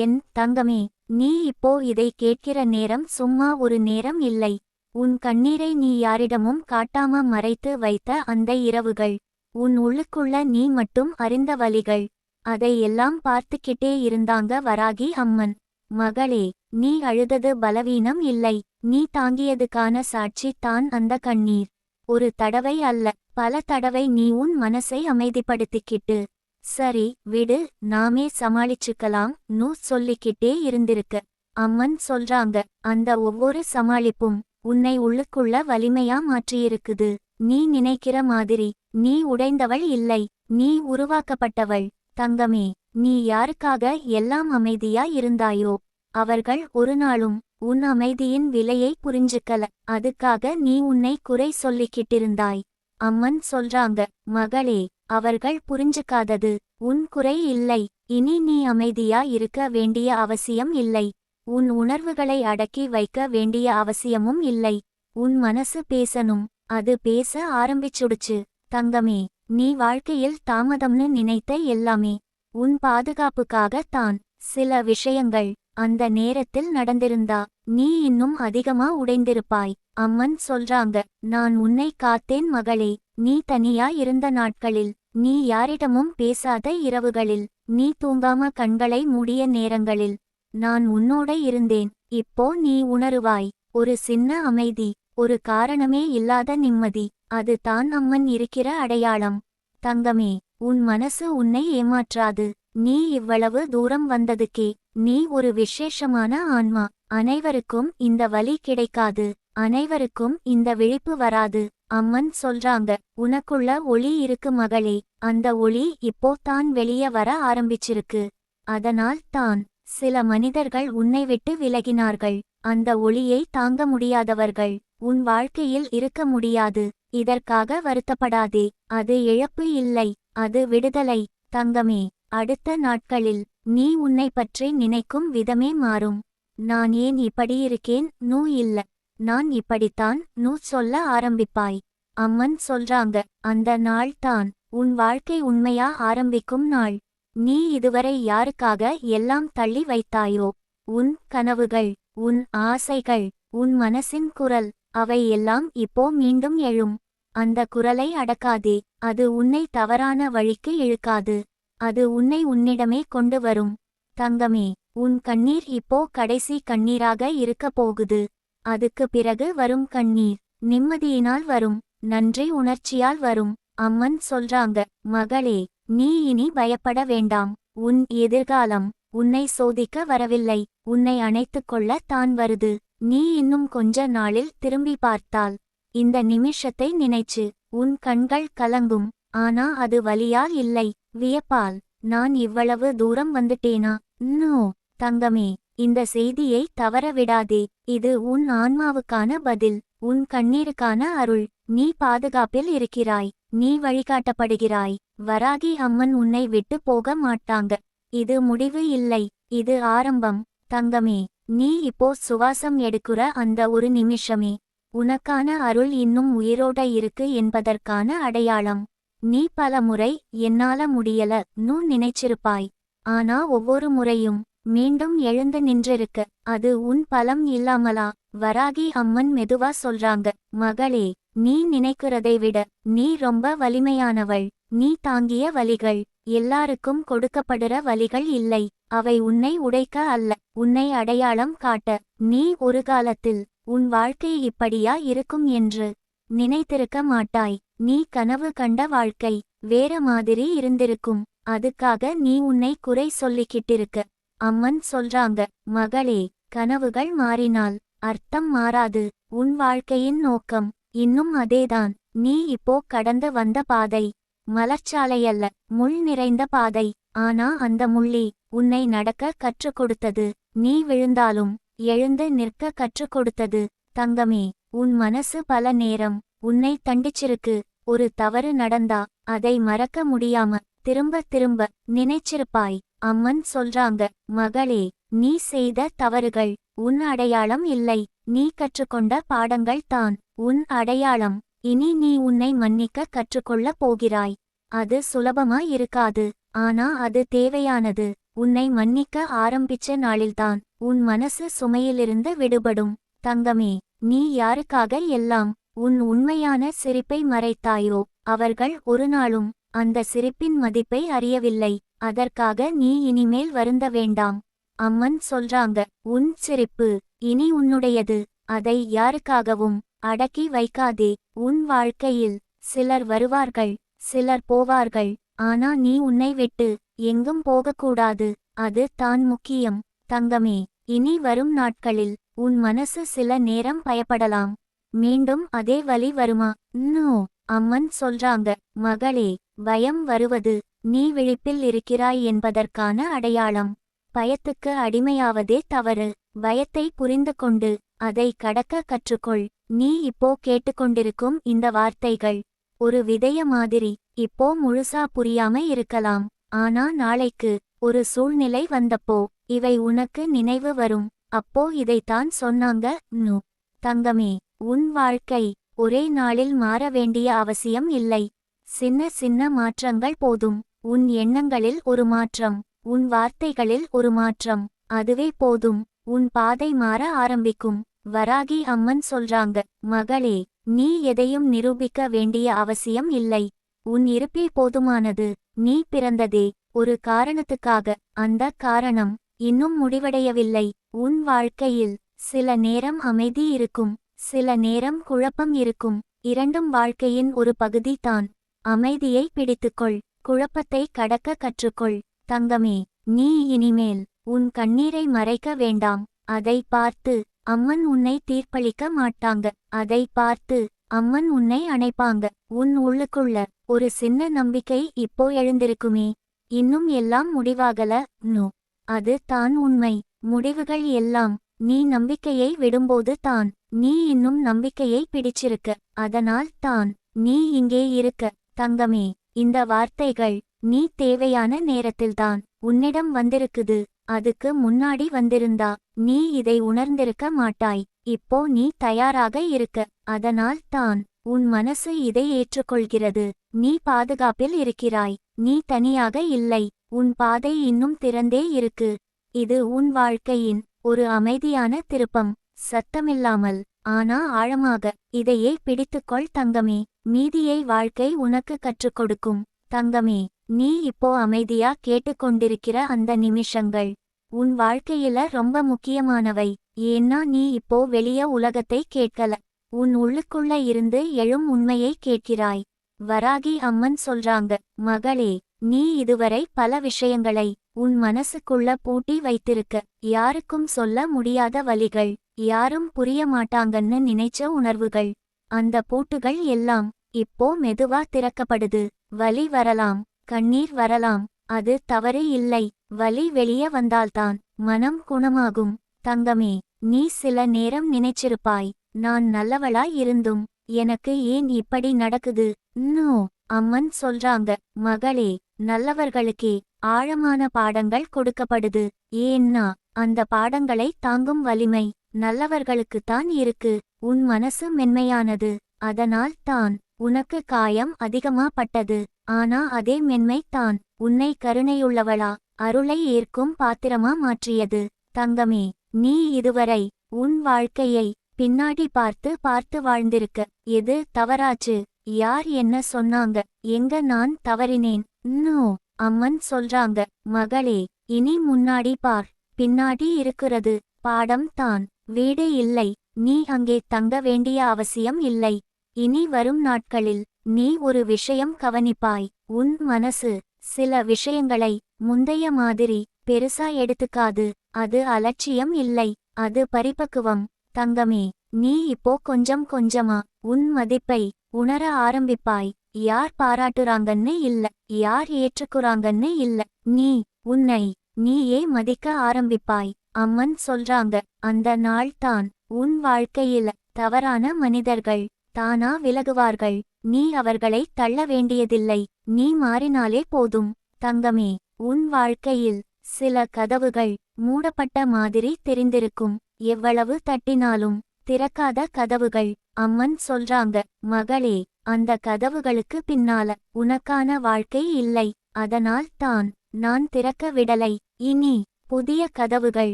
என் தங்கமே, நீ இப்போ இதை கேட்கிற நேரம் சும்மா ஒரு நேரம் இல்லை. உன் கண்ணீரை நீ யாரிடமும் காட்டாம மறைத்து வைத்த அந்த இரவுகள், உன் உள்ளுக்குள்ள நீ மட்டும் அறிந்த வலிகள், அதை எல்லாம் பார்த்துக்கிட்டே இருந்தாங்க வராகி அம்மன். மகளே, நீ அழுதது பலவீனம் இல்லை, நீ தாங்கியதுக்கான சாட்சி தான் அந்த கண்ணீர். ஒரு தடவை அல்ல, பல தடவை நீ உன் மனசை அமைதிப்படுத்திக்கிட்டு, சரி விடு, நாமே சமாளிச்சுக்கலாம் நூ சொல்லிக்கிட்டே இருந்திருக்க. அம்மன் சொல்றாங்க, அந்த ஒவ்வொரு சமாளிப்பும் உன்னை உள்ளுக்குள்ள வலிமையா மாற்றியிருக்குது. நீ நினைக்கிற மாதிரி நீ உடைந்தவள் இல்லை, நீ உருவாக்கப்பட்டவள். தங்கமே, நீ யாருக்காக எல்லாம் அமைதியா இருந்தாயோ அவர்கள் ஒரு நாளும் உன் அமைதியின் விலையை புரிஞ்சுக்கல. அதுக்காக நீ உன்னை குறை சொல்லிக்கிட்டிருந்தாய். அம்மன் சொல்றாங்க, மகளே, அவர்கள் புரிஞ்சுக்காதது உன் குறை இல்லை. இனி நீ அமைதியா இருக்க வேண்டிய அவசியம் இல்லை. உன் உணர்வுகளை அடக்கி வைக்க வேண்டிய அவசியமும் இல்லை. உன் மனசு பேசணும், அது பேச ஆரம்பிச்சுடுச்சு. தங்கமே, நீ வாழ்க்கையில் தாமதம்னு நினைத்த எல்லாமே உன் பாதுகாப்புக்காக தான். சில விஷயங்கள் அந்த நேரத்தில் நடந்திருந்தா நீ இன்னும் அதிகமா உடைந்திருப்பாய். அம்மன் சொல்றாங்க, நான் உன்னை காத்தேன் மகளே. நீ தனியா இருந்த நாட்களில், நீ யாரிடமும் பேசாத இரவுகளில், நீ தூங்காம கண்களை மூடிய நேரங்களில் நான் உன்னோட இருந்தேன். இப்போ நீ உணருவாய், ஒரு சின்ன அமைதி, ஒரு காரணமே இல்லாத நிம்மதி, அது தான் அம்மன் இருக்கிற அடையாளம். தங்கமே, உன் மனசு உன்னை ஏமாற்றாது. நீ இவ்வளவு தூரம் வந்ததுக்கே நீ ஒரு விசேஷமான ஆன்மா. அனைவருக்கும் இந்த வலி கிடைக்காது, அனைவருக்கும் இந்த விழிப்பு வராது. அம்மன் சொல்றாங்க, உனக்குள்ள ஒளி இருக்கு மகளே. அந்த ஒளி இப்போ தான் வெளியே வர ஆரம்பிச்சிருக்கு. அதனால் தான் சில மனிதர்கள் உன்னை விட்டு விலகினார்கள். அந்த ஒளியை தாங்க முடியாதவர்கள் உன் வாழ்க்கையில் இருக்க முடியாது. இதற்காக வருத்தப்படாதே, அது இழப்பு இல்லை, அது விடுதலை. தங்கமே, அடுத்த நாட்களில் நீ உன்னை பற்றி நினைக்கும் விதமே மாறும். நான் ஏன் இப்படி இருக்கேன் நூ இல்ல, நான் இப்படித்தான் நூ சொல்ல ஆரம்பிப்பாய். அம்மன் சொல்றாங்க, அந்த நாள் தான் உன் வாழ்க்கை உண்மையா ஆரம்பிக்கும் நாள். நீ இதுவரை யாருக்காக எல்லாம் தள்ளி வைத்தாயோ, உன் கனவுகள், உன் ஆசைகள், உன் மனசின் குரல், அவை எல்லாம் இப்போ மீண்டும் எழும். அந்த குரலை அடக்காதே, அது உன்னை தவறான வழிக்கு இழுக்காது. அது உன்னை உன்னிடமே கொண்டு வரும். தங்கமே, உன் கண்ணீர் இப்போ கடைசி கண்ணீராக இருக்க போகுது. அதுக்கு பிறகு வரும் கண்ணீர் நிம்மதியினால் வரும், நன்றி உணர்ச்சியால் வரும். அம்மன் சொல்றாங்க, மகளே, நீ இனி பயப்பட வேண்டாம். உன் எதிர்காலம் உன்னை சோதிக்க வரவில்லை, உன்னை அணைத்துக் கொள்ள தான் வருது. நீ இன்னும் கொஞ்ச நாளில் திரும்பி பார்த்தால் இந்த நிமிஷத்தை நினைச்சு உன் கண்கள் கலங்கும். ஆனா அது வலியால் இல்லை, வியப்பால். நான் இவ்வளவு தூரம் வந்துட்டேனா? நோ தங்கமே, இந்த செய்தியை தவற விடாதே. இது உன் ஆன்மாவுக்கான பதில், உன் கண்ணீருக்கான அருள். நீ பாதுகாப்பில் இருக்கிறாய், நீ வழிகாட்டப்படுகிறாய். வராகி அம்மன் உன்னை விட்டு போக மாட்டாங்க. இது முடிவு இல்லை, இது ஆரம்பம். தங்கமே, நீ இப்போ சுவாசம் எடுக்கிற அந்த ஒரு நிமிஷமே உனக்கான அருள் இன்னும் உயிரோட இருக்கு என்பதற்கான அடையாளம். நீ பல முறை என்னால முடியல நூ நினைச்சிருப்பாய். ஆனா ஒவ்வொரு முறையும் மீண்டும் எழுந்து நின்றிருக்க, அது உன் பலம் இல்லாமலா? வராகி அம்மன் மெதுவா சொல்றாங்க, மகளே, நீ நினைக்கிறதை விட நீ ரொம்ப வலிமையானவள். நீ தாங்கிய வலிகள் எல்லாருக்கும் கொடுக்கப்படுற வலிகள் இல்லை. அவை உன்னை உடைக்க அல்ல, உன்னை அடையாளம் காட்ட. நீ ஒரு காலத்தில் உன் வாழ்க்கை இப்படியா இருக்கும் என்று நினைத்திருக்க மாட்டாய். நீ கனவு கண்ட வாழ்க்கை வேற மாதிரி இருந்திருக்கும். அதுக்காக நீ உன்னை குறை சொல்லிக்கிட்டிருக்க. அம்மன் சொல்றாங்க, மகளே, கனவுகள் மாறினால் அர்த்தம் மாறாது. உன் வாழ்க்கையின் நோக்கம் இன்னும் அதேதான். நீ இப்போ கடந்து வந்த பாதை மலர்ச்சாலையல்ல, முள் நிறைந்த பாதை. ஆனா அந்த முள்ளி உன்னை நடக்க கற்றுக் கொடுத்தது. நீ விழுந்தாலும் எழுந்து நிற்க கற்றுக் கொடுத்தது. தங்கமே, உன் மனசு பல நேரம் உன்னை தண்டிச்சிருக்கு. ஒரு தவறு நடந்தா அதை மறக்க முடியாம திரும்ப திரும்ப நினைச்சிருப்பாய். அம்மன் சொல்றாங்க, மகளே, நீ செய்த தவறுகள் உன் அடையாளம் இல்லை, நீ கற்றுக்கொண்ட பாடங்கள் தான் உன் அடையாளம். இனி நீ உன்னை மன்னிக்க கற்றுக்கொள்ள போகிறாய். அது சுலபமா இருக்காது, ஆனா அது தேவையானது. உன்னை மன்னிக்க ஆரம்பிச்ச நாளில்தான் உன் மனசு சுமையிலிருந்து விடுபடும். தங்கமே, நீ யாருக்காக எல்லாம் உன் உண்மையான சிரிப்பை மறைத்தாயோ அவர்கள் ஒருநாளும் அந்த சிரிப்பின் மதிப்பை அறியவில்லை. அதற்காக நீ இனிமேல் வருந்த வேண்டாம். அம்மன் சொல்றாங்க, உன் சிரிப்பு இனி உன்னுடையது. அதை யாருக்காகவும் அடக்கி வைக்காதே. உன் வாழ்க்கையில் சிலர் வருவார்கள், சிலர் போவார்கள். ஆனா நீ உன்னை விட்டு எங்கும் போகக்கூடாது. அது தான் முக்கியம். தங்கமே, இனி வரும் நாட்களில் உன் மனசு சில நேரம் பயப்படலாம். மீண்டும் அதே வலி வருமா? நோ. அம்மன் சொல்றாங்க, மகளே, பயம் வருவது நீ விழிப்பில் இருக்கிறாய் என்பதற்கான அடையாளம். பயத்துக்கு அடிமையாவதே தவறு. பயத்தை புரிந்து கொண்டு அதை கடக்க கற்றுக்கொள். நீ இப்போ கேட்டுக்கொண்டிருக்கும் இந்த வார்த்தைகள் ஒரு விதைய மாதிரி. இப்போ முழுசா புரியாம இருக்கலாம். ஆனா நாளைக்கு ஒரு சூழ்நிலை வந்தப்போ இவை உனக்கு நினைவு வரும். அப்போ இதைத்தான் சொன்னாங்க. நு தங்கமே, உன் வாழ்க்கை ஒரே நாளில் மாற வேண்டிய அவசியம் இல்லை. சின்ன சின்ன மாற்றங்கள் போதும். உன் எண்ணங்களில் ஒரு மாற்றம், உன் வார்த்தைகளில் ஒரு மாற்றம், அதுவே போதும். உன் பாதை மாற ஆரம்பிக்கும். வராகி அம்மன் சொல்றாங்க, மகளே, நீ எதையும் நிரூபிக்க வேண்டிய அவசியம் இல்லை. உன் இருப்பே போதுமானது. நீ பிறந்ததே ஒரு காரணத்துக்காக. அந்த காரணம் இன்னும் முடிவடையவில்லை. உன் வாழ்க்கையில் சில நேரம் அமைதி இருக்கும், சில நேரம் குழப்பம் இருக்கும். இரண்டும் வாழ்க்கையின் ஒரு பகுதி தான். அமைதியை பிடித்துக்கொள், குழப்பத்தை கடக்க கற்றுக்கொள். தங்கமே, நீ இனிமேல் உன் கண்ணீரை மறைக்க வேண்டாம். அதை பார்த்து அம்மன் உன்னை தீர்ப்பளிக்க மாட்டாங்க. அதை பார்த்து அம்மன் உன்னை அணைப்பாங்க. உன் உள்ளுக்குள்ள ஒரு சின்ன நம்பிக்கை இப்போ எழுந்திருக்குமே, இன்னும் எல்லாம் முடிவாகல. நோ, அது தான் உண்மை. முடிவுகள் எல்லாம் நீ நம்பிக்கையை விடும்போது தான். நீ இன்னும் நம்பிக்கையை பிடிச்சிருக்க. அதனால் தான் நீ இங்கே இருக்க. தங்கமே, இந்த வார்த்தைகள் நீ தேவையான நேரத்தில்தான் உன்னிடம் வந்திருக்குது. அதுக்கு முன்னாடி வந்திருந்தா நீ இதை உணர்ந்திருக்க மாட்டாய். இப்போ நீ தயாராக இருக்க. அதனால் தான் உன் மனசு இதை ஏற்றுக்கொள்கிறது. நீ பாதுகாப்பில் இருக்கிறாய். நீ தனியாக இல்லை. உன் பாதை இன்னும் திறந்தே இருக்கு. இது உன் வாழ்க்கையின் ஒரு அமைதியான திருப்பம். சத்தமில்லாமல் ஆனா ஆழமாக இதையே பிடித்துக்கொள் தங்கமே. மீதியை வாழ்க்கை உனக்கு கற்றுக் கொடுக்கும். தங்கமே, நீ இப்போ அமைதியா கேட்டுக்கொண்டிருக்கிற அந்த நிமிஷங்கள் உன் வாழ்க்கையில ரொம்ப முக்கியமானவை. ஏன்னா நீ இப்போ வெளிய உலகத்தை கேட்கல, உன் உள்ளுக்குள்ள இருந்து எழும் உண்மையை கேட்கிறாய். வராகி அம்மன் சொல்றாங்க, மகளே, நீ இதுவரை பல விஷயங்களை உன் மனசுக்குள்ள பூட்டி வைத்திருக்க. யாருக்கும் சொல்ல முடியாத வலிகள், யாரும் புரிய மாட்டாங்கன்னு நினைச்ச உணர்வுகள். அந்த பூட்டுகள் எல்லாம் இப்போ மெதுவா திறக்கப்படுது. வலி வரலாம், கண்ணீர் வரலாம், அது தவறு இல்லை. வலி வெளிய வந்தால்தான் மனம் குணமாகும். தங்கமே, நீ சில நேரம் நினைச்சிருப்பாய், நான் நல்லவளாய் இருந்தும் எனக்கு ஏன் இப்படி நடக்குது? நோ. அம்மன் சொல்றாங்க, மகளே, நல்லவர்களுக்கே ஆழமான பாடங்கள் கொடுக்கப்படுது. ஏன்னா அந்த பாடங்களை தாங்கும் வலிமை நல்லவர்களுக்குத்தான் இருக்கு. உன் மனசு மென்மையானது. அதனால் தான் உனக்கு காயம் அதிகமா பட்டது. ஆனா அதே மென்மை தான் உன்னை கருணையுள்ளவளா, அருளை ஏற்கும் பாத்திரமா மாற்றியது. தங்கமே, நீ இதுவரை உன் வாழ்க்கையை பின்னாடி பார்த்து பார்த்து வாழ்ந்திருக்க. எது தவறாச்சு? யார் என்ன சொன்னாங்க? எங்க நான் தவறினேன்? நோ. அம்மன் சொல்றாங்க, மகளே, இனி முன்னாடி பார். பின்னாடி இருக்கிறது பாடம் தான், வீடு இல்லை. நீ அங்கே தங்க வேண்டிய அவசியம் இல்லை. இனி வரும் நாட்களில் நீ ஒரு விஷயம் கவனிப்பாய். உன் மனசு சில விஷயங்களை முந்தைய மாதிரி பெருசா எடுத்துக்காது. அது அலட்சியம் இல்லை, அது பரிபக்குவம். தங்கமே, நீ இப்போ கொஞ்சம் கொஞ்சமா உன் மதிப்பை உணர ஆரம்பிப்பாய். யார் பாராட்டுறாங்கன்னு இல்ல, யார் ஏற்றுக்குறாங்கன்னு இல்ல, நீ உன்னை நீயே மதிக்க ஆரம்பிப்பாய். அம்மன் சொல்றாங்க, அந்த நாள் தான் உன் வாழ்க்கையில தவறான மனிதர்கள் தானா விலகுவார்கள். நீ அவர்களை தள்ள வேண்டியதில்லை. நீ மாறினாலே போதும். தங்கமே, உன் வாழ்க்கையில் சில கதவுகள் மூடப்பட்ட மாதிரி தெரிந்திருக்கும். எவ்வளவு தட்டினாலும் திறக்காத கதவுகள். அம்மன் சொல்றாங்க, மகளே, அந்த கதவுகளுக்கு பின்னால உனக்கான வாழ்க்கை இல்லை. அதனால் தான் நான் திறக்க விடலை. இனி புதிய கதவுகள்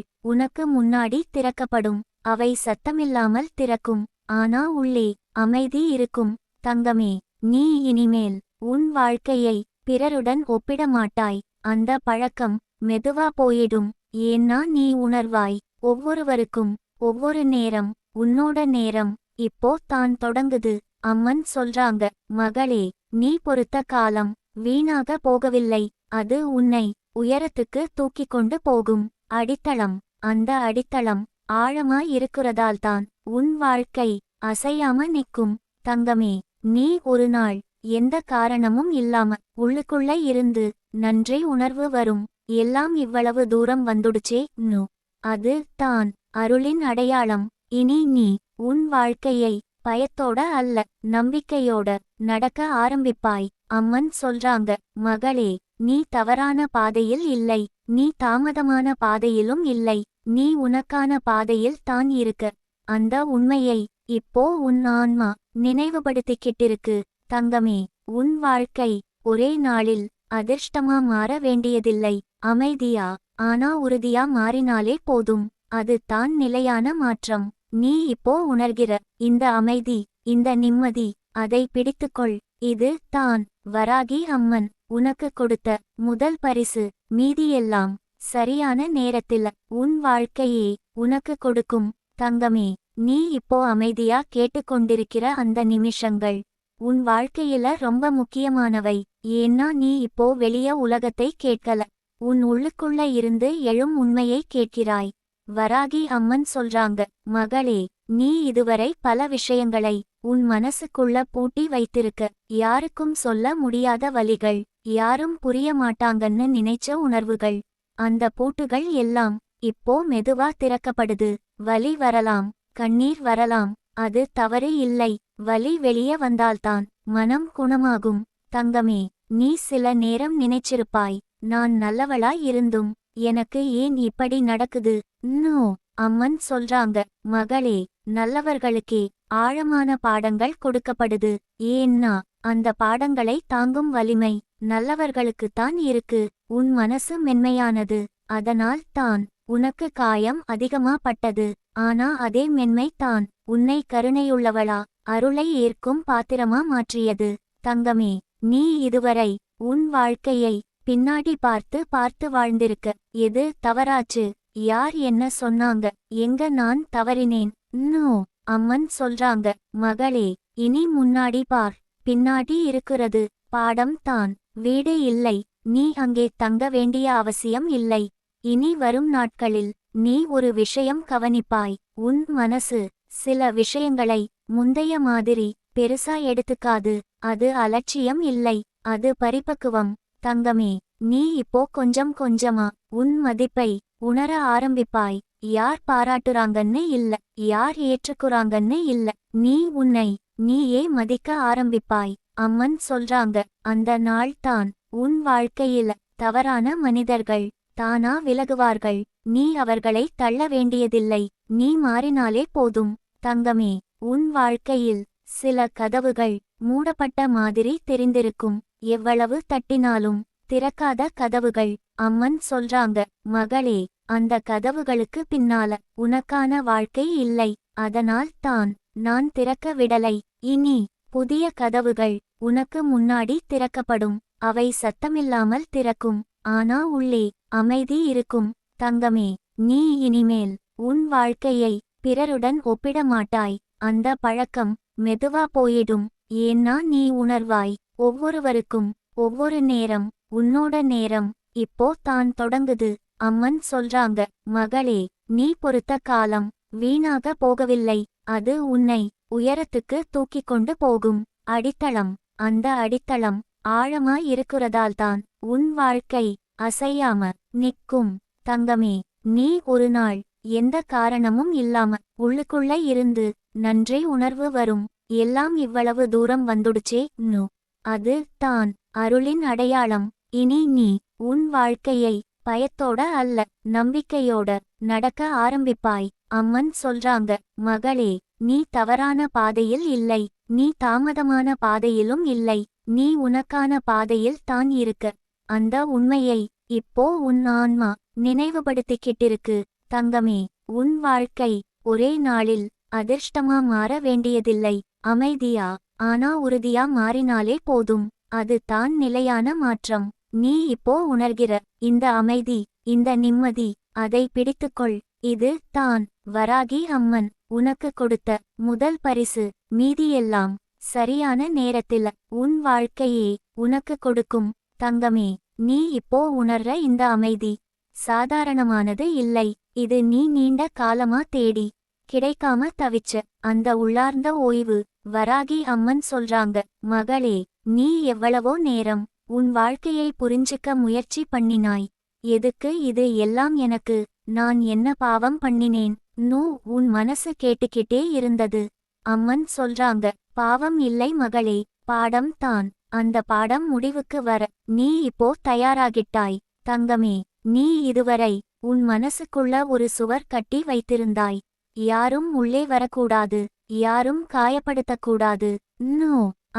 உனக்கு முன்னாடி திறக்கப்படும். அவை சத்தமில்லாமல் திறக்கும். ஆனா உள்ளே அமைதி இருக்கும். தங்கமே, நீ இனிமேல் உன் வாழ்க்கையை பிறருடன் ஒப்பிட மாட்டாய். அந்த பழக்கம் மெதுவா போயிடும். ஏன்னா நீ உணர்வாய், ஒவ்வொருவருக்கும் ஒவ்வொரு நேரம். உன்னோட நேரம் இப்போ தான் தொடங்குது. அம்மன் சொல்றாங்க, மகளே, நீ பொறுத்த காலம் வீணாக போகவில்லை. அது உன்னை உயரத்துக்கு தூக்கிக் கொண்டு போகும் அடித்தளம். அந்த அடித்தளம் ஆழமாய் இருக்கிறதால்தான் உன் வாழ்க்கை அசையாம நிற்கும். தங்கமே, நீ ஒரு நாள் எந்த காரணமும் இல்லாம உள்ளுக்குள்ள இருந்து நன்றி உணர்வு வரும். எல்லாம் இவ்வளவு தூரம் வந்துடுச்சே, அது தான் அருளின் அடையாளம். இனி நீ உன் வாழ்க்கையை பயத்தோட அல்ல, நம்பிக்கையோட நடக்க ஆரம்பிப்பாய். அம்மன் சொல்றாங்க, மகளே, நீ தவறான பாதையில் இல்லை. நீ தாமதமான பாதையிலும் இல்லை. நீ உனக்கான பாதையில் தான் இருக்க. அந்த உண்மையை இப்போ உன் ஆன்மா நினைவுபடுத்திக்கிட்டிருக்கு. தங்கமே, உன் வாழ்க்கை ஒரே நாளில் அதிர்ஷ்டமா மாற வேண்டியதில்லை. அமைதியா ஆனா உறுதியா மாறினாலே போதும். அது தான் நிலையான மாற்றம். நீ இப்போ உணர்கிற இந்த அமைதி, இந்த நிம்மதி, அதை பிடித்துக்கொள். இது தான் வராகி அம்மன் உனக்கு கொடுத்த முதல் பரிசு. மீதியெல்லாம் சரியான நேரத்தில் உன் வாழ்க்கையே உனக்கு கொடுக்கும். தங்கமே, நீ இப்போ அமைதியா கேட்டுக்கொண்டிருக்கிற அந்த நிமிஷங்கள் உன் வாழ்க்கையில ரொம்ப முக்கியமானவை. ஏன்னா நீ இப்போ வெளிய உலகத்தை கேட்கல, உன் உள்ளுக்குள்ள இருந்து எழும் உண்மையை கேட்கிறாய். வராகி அம்மன் சொல்றாங்க, மகளே, நீ இதுவரை பல விஷயங்களை உன் மனசுக்குள்ள பூட்டி வைத்திருக்க. யாருக்கும் சொல்ல முடியாத வலிகள், யாரும் புரிய மாட்டாங்கன்னு நினைச்ச உணர்வுகள். அந்த பூட்டுகள் எல்லாம் இப்போ மெதுவா திறக்கப்படுது. வலி வரலாம், கண்ணீர் வரலாம், அது தவறு இல்லை. வலி வெளிய வந்தால்தான் மனம் குணமாகும். தங்கமே, நீ சில நேரம் நினைச்சிருப்பாய், நான் நல்லவளாய் இருந்தும் எனக்கு ஏன் இப்படி நடக்குது. அம்மன் சொல்றாங்க, மகளே, நல்லவர்களுக்கே ஆழமான பாடங்கள் கொடுக்கப்படுது. ஏன்னா அந்த பாடங்களை தாங்கும் வலிமை நல்லவர்களுக்குத்தான் இருக்கு. உன் மனசு மென்மையானது, அதனால் தான் உனக்கு காயம் அதிகமா பட்டது. ஆனா அதே மென்மை தான் உன்னை கருணையுள்ளவளா, அருளை ஏற்கும் பாத்திரமா மாற்றியது. தங்கமே, நீ இதுவரை உன் வாழ்க்கையை பின்னாடி பார்த்து பார்த்து வாழ்ந்திருக்க. எது தவறாச்சு, யார் என்ன சொன்னாங்க, எங்க நான் தவறினேன். அம்மன் சொல்றாங்க, மகளே, இனி முன்னாடி பார். பின்னாடி இருக்கிறது பாடம் தான், வீடு இல்லை. நீ அங்கே தங்க வேண்டிய அவசியம் இல்லை. இனி வரும் நாட்களில் நீ ஒரு விஷயம் கவனிப்பாய். உன் மனசு சில விஷயங்களை முந்தைய மாதிரி பெருசா எடுத்துக்காது. அது அலட்சியம் இல்லை, அது பரிபக்குவம். தங்கமே, நீ இப்போ கொஞ்சம் கொஞ்சமா உன் மதிப்பை உணர ஆரம்பிப்பாய். யார் பாராட்டுறாங்கன்னு இல்ல, யார் ஏற்றுக்குறாங்கன்னு இல்ல, நீ உன்னை நீயே மதிக்க ஆரம்பிப்பாய். அம்மன் சொல்றாங்க, அந்த நாள் தான் உன் வாழ்க்கையில தவறான மனிதர்கள் தானா விலகுவார்கள். நீ அவர்களை தள்ள வேண்டியதில்லை. நீ மாறினாலே போதும். தங்கமே, உன் வாழ்க்கையில் சில கதவுகள் மூடப்பட்ட மாதிரி தெரிந்திருக்கும். எவ்வளவு தட்டினாலும் திறக்காத கதவுகள். அம்மன் சொல்றாங்க, மகளே, அந்த கதவுகளுக்கு பின்னால உனக்கான வாழ்க்கை இல்லை. அதனால் தான் நான் திறக்க விடலை. இனி புதிய கதவுகள் உனக்கு முன்னாடி திறக்கப்படும். அவை சத்தமில்லாமல் திறக்கும். ஆனா உள்ளே அமைதி இருக்கும். தங்கமே, நீ இனிமேல் உன் வாழ்க்கையை பிறருடன் ஒப்பிட மாட்டாய். அந்த பழக்கம் மெதுவா போயிடும். ஏன்னா நீ உணர்வாய், ஒவ்வொருவருக்கும் ஒவ்வொரு நேரம். உன்னோட நேரம் இப்போ தான் தொடங்குது. அம்மன் சொல்றாங்க, மகளே, நீ பொறுத்த காலம் வீணாக போகவில்லை. அது உன்னை உயரத்துக்கு தூக்கிக் கொண்டு போகும் அடித்தளம். அந்த அடித்தளம் ஆழமாய் இருக்கிறதால்தான் உன் வாழ்க்கை அசையாம நிற்கும். தங்கமே, நீ ஒரு நாள் எந்த காரணமும் இல்லாம உள்ளுக்குள்ள இருந்து நன்றி உணர்வு வரும். எல்லாம் இவ்வளவு தூரம் வந்துடுச்சே, அது தான் அருளின் அடையாளம். இனி நீ உன் வாழ்க்கையை பயத்தோட அல்ல, நம்பிக்கையோட நடக்க ஆரம்பிப்பாய். அம்மன் சொல்றாங்க, மகளே, நீ தவறான பாதையில் இல்லை. நீ தாமதமான பாதையிலும் இல்லை. நீ உனக்கான பாதையில் தான் இருக்க. அந்த உண்மையை இப்போ உன் ஆன்மா நினைவுபடுத்திக்கிட்டிருக்கு. தங்கமே, உன் வாழ்க்கை ஒரே நாளில் அதிர்ஷ்டமா மாற வேண்டியதில்லை. அமைதியா, ஆனா உறுதியா மாறினாலே போதும். அது தான் நிலையான மாற்றம். நீ இப்போ உணர்கிற இந்த அமைதி, இந்த நிம்மதி, அதை பிடித்துக்கொள். இது தான் வராகி அம்மன் உனக்கு கொடுத்த முதல் பரிசு. மீதியெல்லாம் சரியான நேரத்தில் உன் வாழ்க்கையே உனக்கு கொடுக்கும். தங்கமே, நீ இப்போ உணர்ற இந்த அமைதி சாதாரணமானது இல்லை. இது நீ நீண்ட காலமா தேடி கிடைக்காம தவிச்ச அந்த உள்ளார்ந்த ஓய்வு. வராகி அம்மன் சொல்றாங்க, மகளே, நீ எவ்வளவோ நேரம் உன் வாழ்க்கையை புரிஞ்சுக்க முயற்சி பண்ணினாய். எதுக்கு இது எல்லாம் எனக்கு? நான் என்ன பாவம் பண்ணினேன்? உன் மனசு கேட்டுக்கிட்டே இருந்தது. அம்மன் சொல்றாங்க, பாவம் இல்லை மகளே, பாடம் தான். அந்த பாடம் முடிவுக்கு வர நீ இப்போ தயாராகிட்டாய். தங்கமே, நீ இதுவரை உன் மனசுக்குள்ள ஒரு சுவர் கட்டி வைத்திருந்தாய். யாரும் உள்ளே வரக்கூடாது, யாரும் காயப்படுத்தக்கூடாது.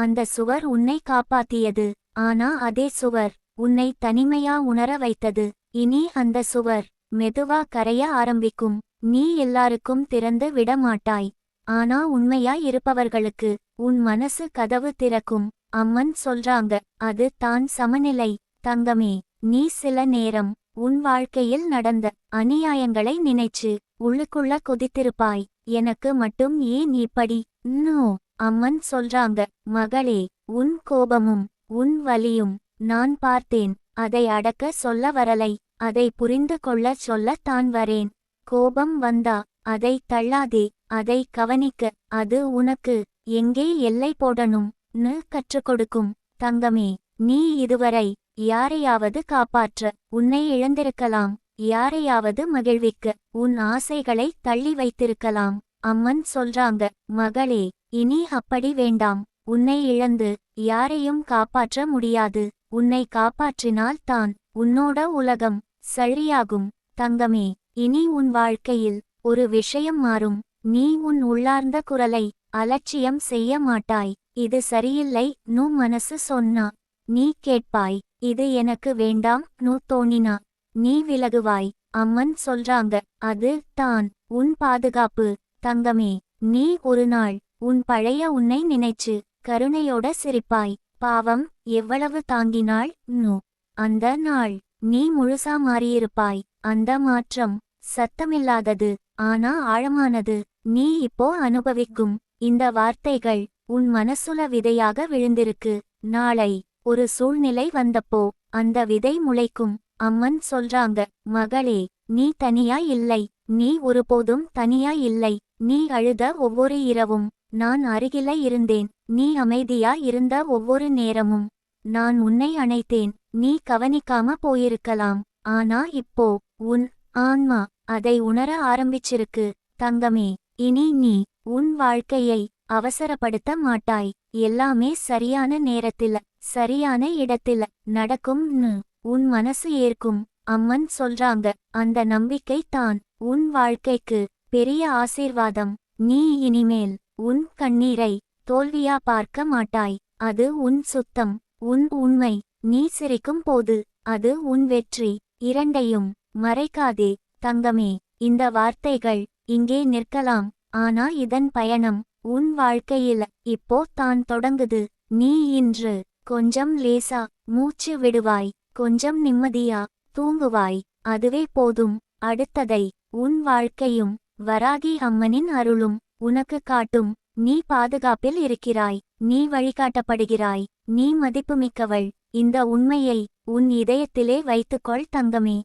அந்த சுவர் உன்னை காப்பாத்தியது. ஆனா அதே சுவர் உன்னை தனிமையா உணர வைத்தது. இனி அந்த சுவர் மெதுவா கரைய ஆரம்பிக்கும். நீ எல்லாருக்கும் திறந்து விட மாட்டாய். ஆனா உண்மையாய் இருப்பவர்களுக்கு உன் மனசு கதவு திறக்கும். அம்மன் சொல்றாங்க, அது தான் சமநிலை. தங்கமே, நீ சில நேரம் உன் வாழ்க்கையில் நடந்த அநியாயங்களை நினைச்சு உள்ளுக்குள்ள கொதித்திருப்பாய். எனக்கு மட்டும் ஏன் இப்படி? அம்மன் சொல்றாங்க, மகளே, உன் கோபமும் உன் வலியும் நான் பார்த்தேன். அதை அடக்க சொல்ல வரலை, அதை புரிந்து கொள்ள சொல்லத்தான் வரேன். கோபம் வந்தா அதை தள்ளாதே, அதை கவனிக்க. அது உனக்கு எங்கே எல்லை போடணும் கற்றுக் கொடுக்கும். தங்கமே, நீ இதுவரை யாரையாவது காப்பாற்ற உன்னை இழந்திருக்கலாம். யாரையாவது மகிழ்விக்க உன் ஆசைகளை தள்ளி வைத்திருக்கலாம். அம்மன் சொல்றாங்க, மகளே, இனி அப்படி வேண்டாம். உன்னை இழந்து யாரையும் காப்பாற்ற முடியாது. உன்னை காப்பாற்றினால் தான் உன்னோட உலகம் சரியாகும். தங்கமே, இனி உன் வாழ்க்கையில் ஒரு விஷயம் மாறும். நீ உன் உள்ளார்ந்த குரலை அலட்சியம் செய்ய மாட்டாய். இது சரியில்லை மனசு சொன்னா நீ கேட்பாய். இது எனக்கு வேண்டாம் தோணினா நீ விலகுவாய். அம்மன் சொல்றாங்க, அது தான் உன் பாதுகாப்பு. தங்கமே, நீ ஒரு நாள் உன் பழைய உன்னை நினைச்சு கருணையோட சிரிப்பாய். பாவம் எவ்வளவு தாங்கினாள் அந்த நாள் நீ முழுசா மாறியிருப்பாய். அந்த மாற்றம் சத்தமில்லாதது, ஆனா ஆழமானது. நீ இப்போ அனுபவிக்கும் இந்த வார்த்தைகள் உன் மனசுல விதையாக விழுந்திருக்கு. நாளை ஒரு சூழ்நிலை வந்தப்போ அந்த விதை முளைக்கும். அம்மன் சொல்றாங்க, மகளே, நீ தனியா இல்லை. நீ ஒருபோதும் தனியா இல்லை. நீ அழுத ஒவ்வொரு இரவும் நான் அருகில இருந்தேன். நீ அமைதியா இருந்த ஒவ்வொரு நேரமும் நான் உன்னை அணைத்தேன். நீ கவனிக்காம போயிருக்கலாம். ஆனா இப்போ உன் ஆன்மா அதை உணர ஆரம்பிச்சிருக்கு. தங்கமே, இனி நீ உன் வாழ்க்கையை அவசரப்படுத்த மாட்டாய். எல்லாமே சரியான நேரத்தில சரியான இடத்தில நடக்கும் உன் மனசு ஏற்கும். அம்மன் சொல்றாங்க, அந்த நம்பிக்கை தான் உன் வாழ்க்கைக்கு பெரிய ஆசீர்வாதம். நீ இனிமேல் உன் கண்ணீரை தோல்வியா பார்க்க மாட்டாய். அது உன் சுத்தம், உன் உண்மை. நீ சிரிக்கும் போது அது உன் வெற்றி. இரண்டையும் மறைக்காதே. தங்கமே, இந்த வார்த்தைகள் இங்கே நிற்கலாம். ஆனா இதன் பயணம் உன் வாழ்க்கையில் இப்போ தான் தொடங்குது. நீ இன்று கொஞ்சம் லேசா மூச்சு விடுவாய். கொஞ்சம் நிம்மதியா தூங்குவாய். அதுவே போதும். அடுத்ததை உன் வாழ்க்கையும் வராகி அம்மனின் அருளும் உனக்கு காட்டும். நீ பாதுகாப்பில் இருக்கிறாய். நீ வழிகாட்டப்படுகிறாய். நீ மதிப்புமிக்கவள். இந்த உண்மையை உன் இதயத்திலே வைத்துக்கொள் தங்கமே.